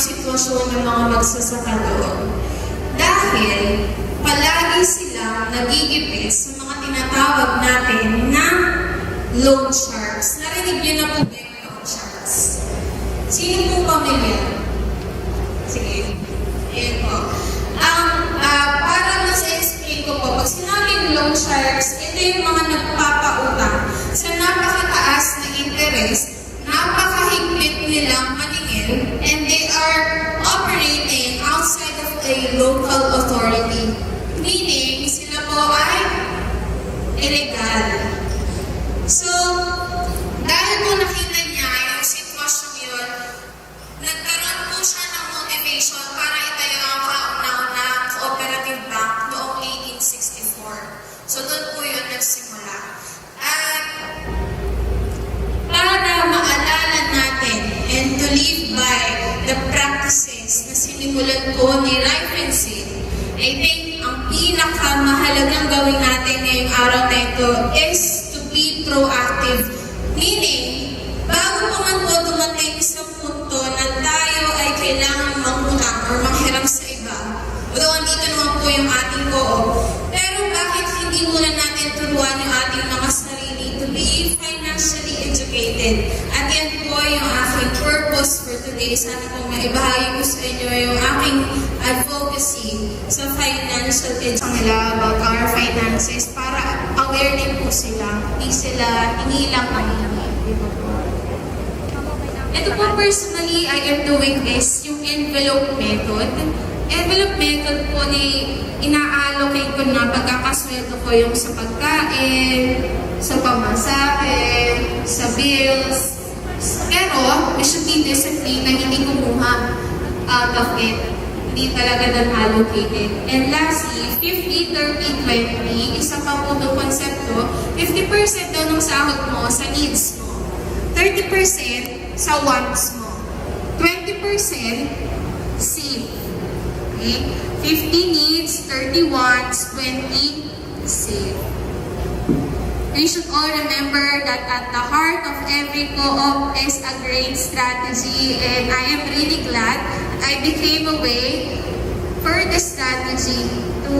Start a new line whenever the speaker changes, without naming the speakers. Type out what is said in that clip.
sitwasyon ng mga magsasaka doon. Dahil palagi silang nagigipit sa mga tinatawag natin na loan sharks. Narinig niyo na po ba yung loan sharks? Sino pong pamilya? Sige. Ayan po. Para mas explain ko po, pag sinabing loan sharks, ito yung mga nagpapautang sa napakataas na interest, napakahigpit nilang maningil, and they are operating outside of a local authority. Meaning, sila po ay illegal. So, dahil po nakita niya yung sitwasyon yun, nagkaroon po siya ng motivation para itayo ang kauna-unang cooperative bank noong 1864. So, doon po yun nagsimula. At para maalala natin and to live by the practices na sinimulan ko ni Raifensin, I think ang pinakamahalagang gawin natin ngayong araw na ito is to be proactive. Meaning, bago pa man po dumating sa punto na tayo ay kailangan mangutang or manghiram sa iba, although andito naman po yung ating buo, pero bakit hindi muna natin turuan yung ating mga sarili to be financially educated? At yan po yung aking purpose for today. Sana po maibahagi ko sa inyo yung aking advocacy sa financial education nila about our finances para aware din po sila. Hindi sila inilang ang ito po personally, I am doing this, yung envelope method. Envelope method po ni ina-allocate ko na pagkakasweldo ko yung sa pagkain, sa pamasahe, sa bills. Pero, we should be disciplined na hindi kumuha out of it. Hindi talaga doon allocated. And lastly, 50, 30, 20, isa pa po itong konsepto, 50% daw ng sahod mo sa needs mo, 30% sa wants mo, 20% save. Okay? 50 needs, 30 wants, 20 save. We should all remember that at the heart of every co-op is a great strategy, and I am really glad that I became a way for the strategy to